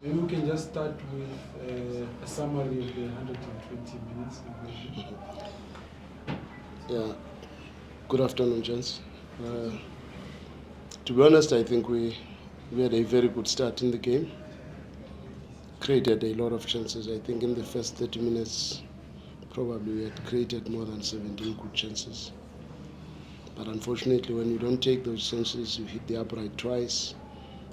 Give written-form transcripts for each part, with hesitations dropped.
Maybe we can just start with a summary of the 120 minutes. Yeah. Good afternoon, gents. To be honest, I think we had a very good start in the game. Created a lot of chances. I think in the first 30 minutes, probably we had created more than 17 good chances. But unfortunately, when you don't take those chances, you hit the upright twice.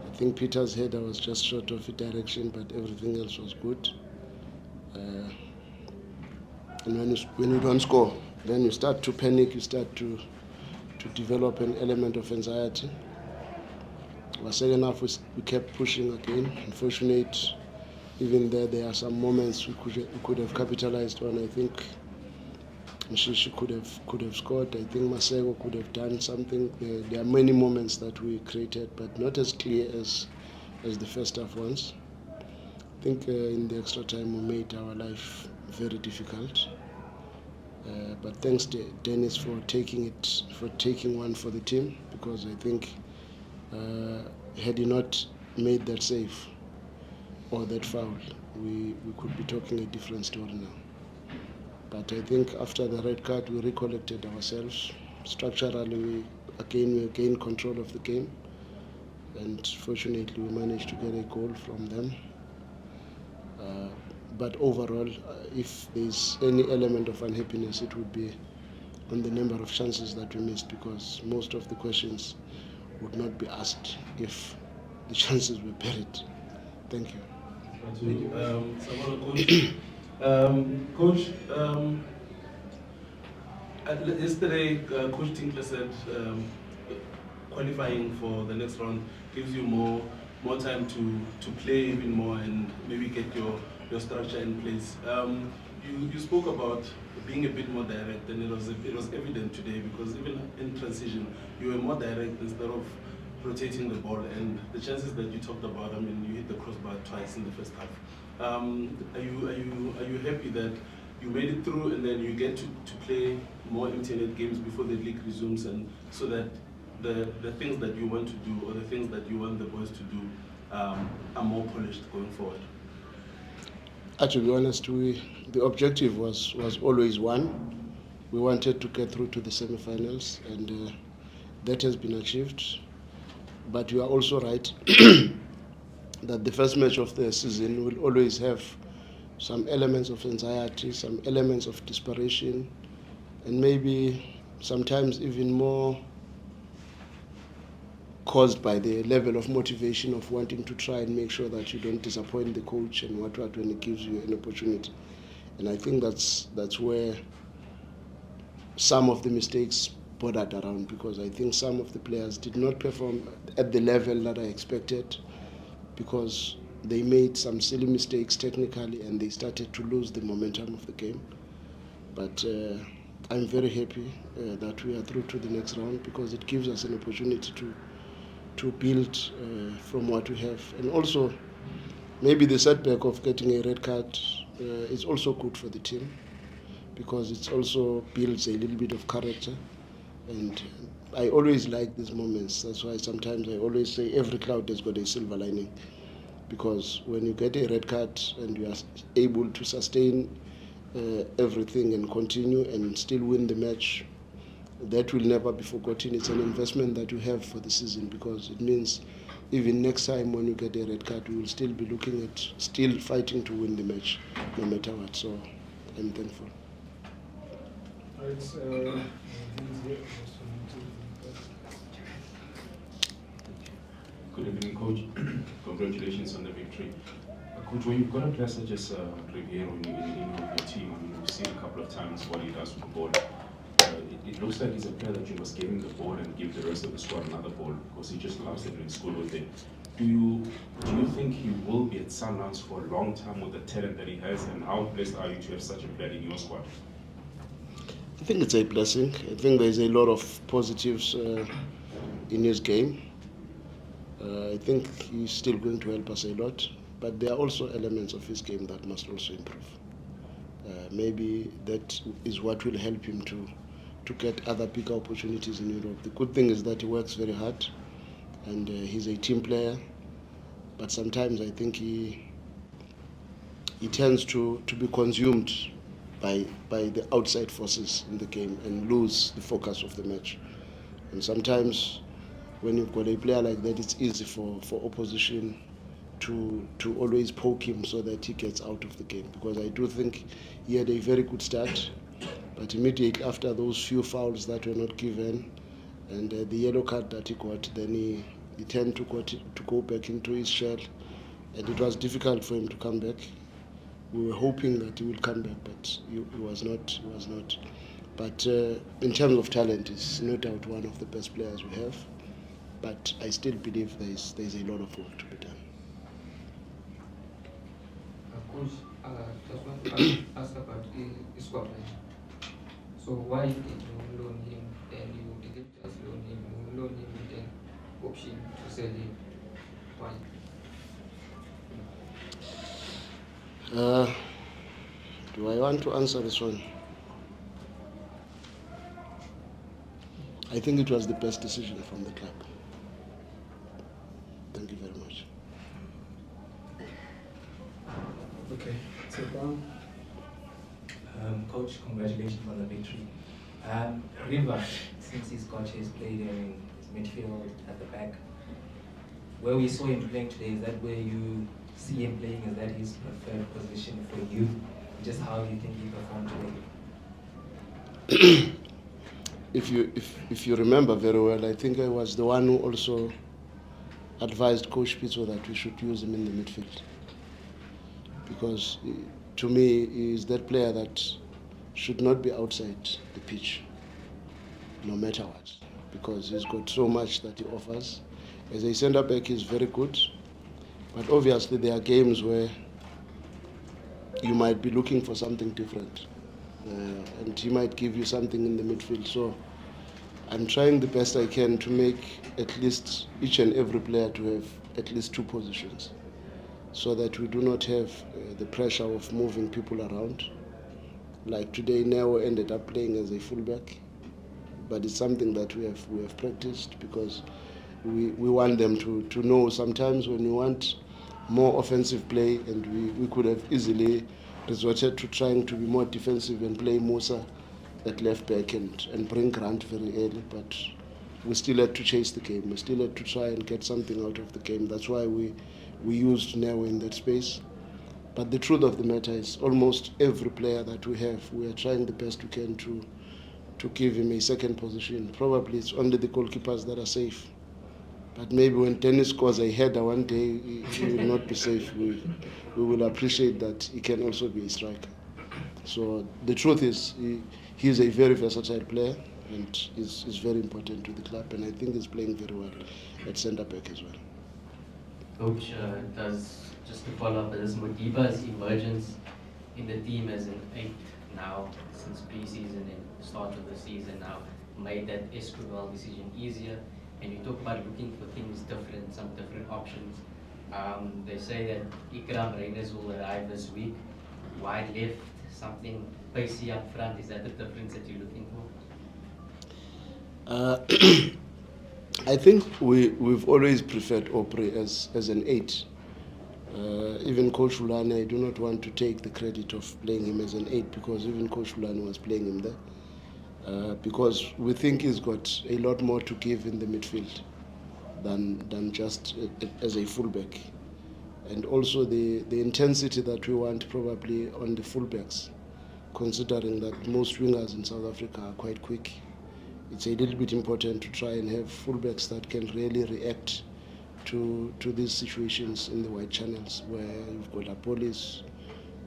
I think Peter's header was just short of the direction, but everything else was good. And when you don't score, then you start to panic, you start to develop an element of anxiety. The second half, we kept pushing again. Unfortunately, even there are some moments we could have capitalized on. I think Mshishi could have scored. I think Masego could have done something. There are many moments that we created, but not as clear as the first half ones. I think in the extra time we made our life very difficult. But thanks to Dennis for taking one for the team, because I think had he not made that save or that foul, we could be talking a different story now. But I think after the red card, we recollected ourselves. Structurally, we gained control of the game, and fortunately, we managed to get a goal from them. But overall, if there's any element of unhappiness, it would be on the number of chances that we missed, because most of the questions would not be asked if the chances were buried. Thank you. Coach, yesterday Coach Tinkler said qualifying for the next round gives you more time to play even more and maybe get your structure in place. You spoke about being a bit more direct, and it was evident today, because even in transition you were more direct instead of rotating the ball, and the chances that you talked about, I mean, you hit the crossbar twice in the first half. Are you happy that you made it through, and then you get to play more MTN8 games before the league resumes, and so that the things that you want to do, or the things that you want the boys to do, are more polished going forward? To be honest, the objective was always one. We wanted to get through to the semi-finals, and that has been achieved. But you are also right that the first match of the season will always have some elements of anxiety, some elements of desperation, and maybe sometimes even more caused by the level of motivation of wanting to try and make sure that you don't disappoint the coach and what when it gives you an opportunity. And I think that's where some of the mistakes bordered around, because I think some of the players did not perform at the level that I expected, because they made some silly mistakes technically and they started to lose the momentum of the game. But I'm very happy that we are through to the next round, because it gives us an opportunity to build from what we have. And also, maybe the setback of getting a red card is also good for the team, because it also builds a little bit of character. And I always like these moments. That's why sometimes I always say every cloud has got a silver lining, because when you get a red card and you are able to sustain everything and continue and still win the match, that will never be forgotten. It's an investment that you have for the season, because it means even next time when you get a red card, we will still be looking at still fighting to win the match, no matter what. So I'm thankful. Good evening, Coach. Congratulations on the victory. Coach, when you've got a player such as Ribeiro in your team, I mean, we've seen a couple of times what he does with the ball. It looks like he's a player that you must give him the ball and give the rest of the squad another ball, because he just loves it in school with it. Do you think he will be at Sundowns for a long time with the talent that he has, and how blessed are you to have such a player in your squad? I think it's a blessing. I think there's a lot of positives in his game. I think he's still going to help us a lot, but there are also elements of his game that must also improve. Maybe that is what will help him to get other bigger opportunities in Europe. The good thing is that he works very hard, and he's a team player. but sometimes I think he tends to be consumed by the outside forces in the game and lose the focus of the match. And sometimes when you've got a player like that, it's easy for opposition to always poke him so that he gets out of the game. Because I do think he had a very good start, but immediately after those few fouls that were not given and the yellow card that he got, then he tended to go back into his shell, and it was difficult for him to come back. We were hoping that he would come back, but he was not. But in terms of talent, he's no doubt one of the best players we have. But I still believe there's a lot of work to be done. Coach, just want to ask about Scotland. So why did you loan him and you didn't just loan him? You loan him with an option to sell him. Why? Do I want to answer this one? I think it was the best decision from the club. Thank you very much. Okay, so down. Coach, congratulations on the victory. River, since he's got his play there in his midfield at the back, where we saw him playing today, is that where you see him playing? Is that his preferred position for you? Just how do you think he performed today? If you remember very well, I think I was the one who also advised Coach Pitso that we should use him in the midfield. Because to me, he is that player that should not be outside the pitch, no matter what. Because he's got so much that he offers. As a centre-back, he's very good. But obviously, there are games where you might be looking for something different. And he might give you something in the midfield. So I'm trying the best I can to make at least each and every player to have at least two positions, so that we do not have the pressure of moving people around. Like today, Neo ended up playing as a fullback, but it's something that we have practiced, because we want them to know sometimes when you want more offensive play, and we could have easily resorted to trying to be more defensive and play Musa at left back and bring Grant very early, but we still had to chase the game. We still had to try and get something out of the game. That's why we used Neo in that space. But the truth of the matter is, almost every player that we have, we are trying the best we can to give him a second position. Probably it's only the goalkeepers that are safe. But maybe when Dennis scores a header one day, he will not be safe. We will appreciate that he can also be a striker. So the truth is, he is a very versatile player, and is very important to the club, and I think he's playing very well at centre-back as well. Coach, just to follow up, does Modiba's emergence in the team as an 8 now, since pre-season and start of the season now, made that Escobar decision easier? And you talk about looking for things different, some different options. They say that Rayners will arrive this week. Wide left, something pacey up front. Is that the difference that you're looking for? I think we've always preferred Opre as an 8. Even Coach Fulani, I do not want to take the credit of playing him as an 8, because even Coach Fulani was playing him there. Because we think he's got a lot more to give in the midfield than just as a fullback. And also the intensity that we want probably on the fullbacks, considering that most wingers in South Africa are quite quick. It's a little bit important to try and have fullbacks that can really react to these situations in the wide channels, where you've got Apolis,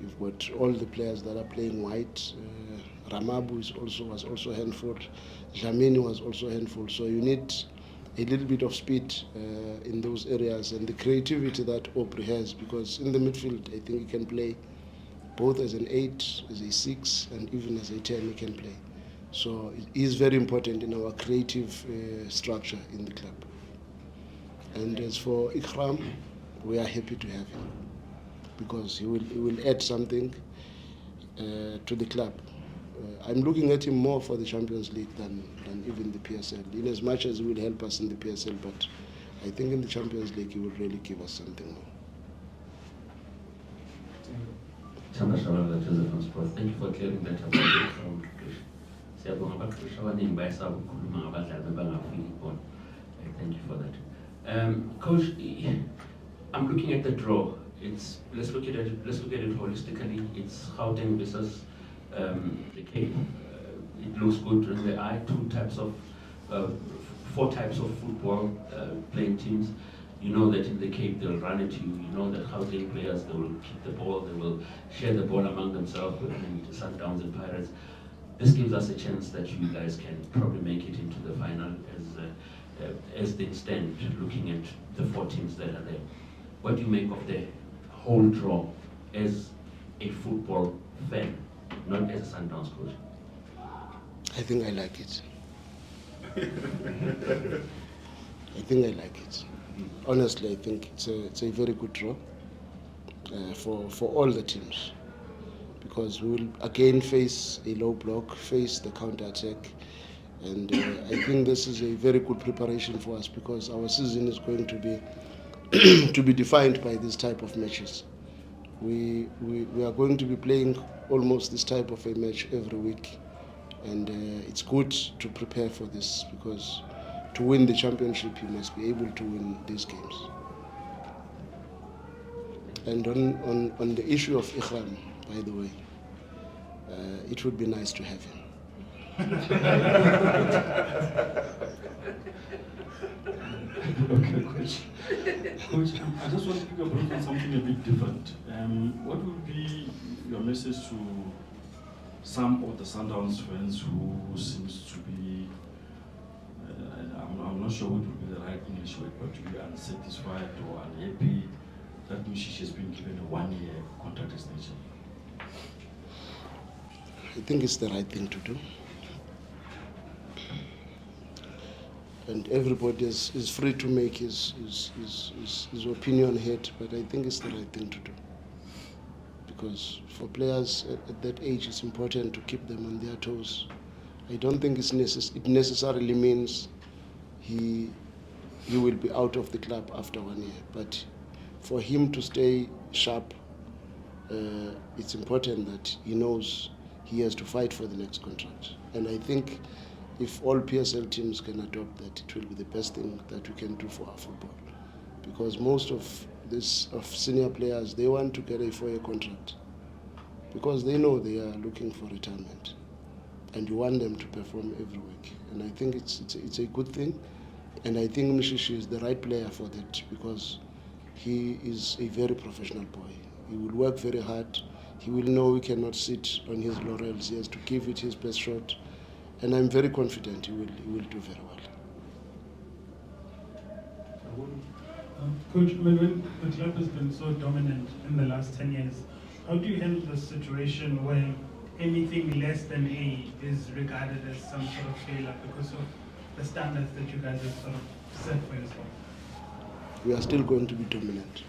you've got all the players that are playing wide. Ramabu was also a handful. Dlamini was also a handful. So you need a little bit of speed in those areas, and the creativity that Opre has, because in the midfield I think he can play both as an 8, as a 6, and even as a 10 he can play. So he is very important in our creative structure in the club. And as for Ikram, we are happy to have him, because he will add something to the club. I'm looking at him more for the Champions League than even the PSL, in as much as he will help us in the PSL, but I think in the Champions League he will really give us something more. Thank you for clearing that up. Thank you for that. Coach, I'm looking at the draw. Let's look at it holistically. It's Gauteng versus the Cape. It looks good in the eye. Four types of football playing teams. You know that in the Cape they'll run at you. You know that Gauteng players, they will kick the ball, they will share the ball among themselves, and Sundowns and Pirates. This gives us a chance that you guys can probably make it into the final as things stand, looking at the four teams that are there. What do you make of the whole draw as a football fan, not as a Sundowns coach? I think I like it. I think I like it. Honestly, I think it's a very good draw for all the teams, because we will again face a low block, face the counter-attack, and I think this is a very good preparation for us, because our season is going to be to be defined by this type of matches. We are going to be playing almost this type of a match every week, and it's good to prepare for this, because to win the championship you must be able to win these games. And on the issue of Ikram, by the way, it would be nice to have him. Okay, Coach. Coach, I just want to pick up on something a bit different. What would be your message to some of the Sundowns fans who seems to be, I'm not sure what would be the right English word, but to be unsatisfied or unhappy that Mngqithi has been given a 1-year contract extension? I think it's the right thing to do. And everybody is free to make his opinion heard, but I think it's the right thing to do. Because for players at that age, it's important to keep them on their toes. I don't think it necessarily means he will be out of the club after 1 year, but for him to stay sharp, it's important that he knows he has to fight for the next contract. And I think if all PSL teams can adopt that, it will be the best thing that we can do for our football. Because most of senior players, they want to get a 4-year contract, because they know they are looking for retirement, and you want them to perform every week. And I think it's a good thing, and I think Mngqithi is the right player for that, because he is a very professional boy. He will work very hard. He will know he cannot sit on his laurels. He has to give it his best shot, and I'm very confident he will do very well. Coach, when the club has been so dominant in the last 10 years, how do you handle the situation where anything less than A is regarded as some sort of failure because of the standards that you guys have sort of set for yourself? We are still going to be dominant.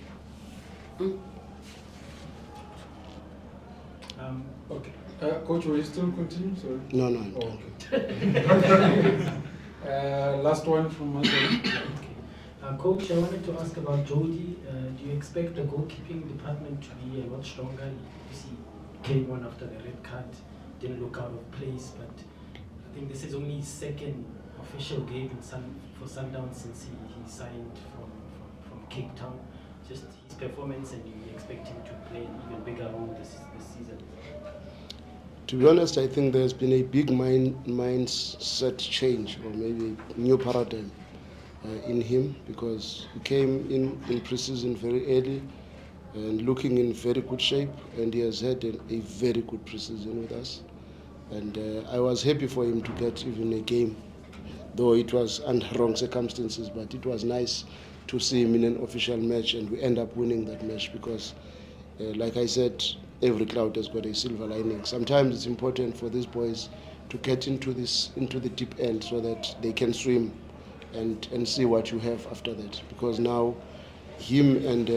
Okay. Coach, will you still continue? Sorry. No. Oh, okay. Last one from us. Coach, I wanted to ask about Jody. Do you expect the goalkeeping department to be a lot stronger? You see, came on after the red card, didn't look out of place, but I think this is only his second official game for Sundowns since he signed from Cape Town. Just his performance, and you expect him to play an even bigger role this season? To be honest, I think there's been a big mindset change, or maybe a new paradigm in him, because he came in pre-season very early and looking in very good shape, and he has had a very good pre-season with us. And I was happy for him to get even a game, though it was under wrong circumstances, but it was nice to see him in an official match, and we end up winning that match, because like I said, every cloud has got a silver lining. Sometimes it's important for these boys to get into the deep end so that they can swim and see what you have after that. Because now him and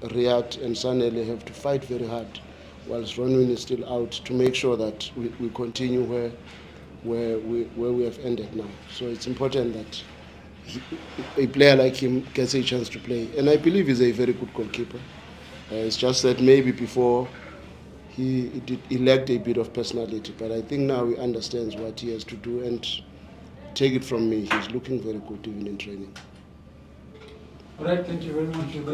Riyad and Sanele have to fight very hard, whilst Ronwin is still out, to make sure that we continue where we have ended now. So it's important that a player like him gets a chance to play. And I believe he's a very good goalkeeper. It's just that maybe before he lacked a bit of personality, but I think now he understands what he has to do, and take it from me, he's looking very good even in training. All right, thank you very much. Thank you,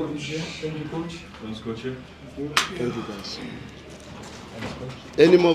Coach. Thanks, Coach. Thank you, guys. Any more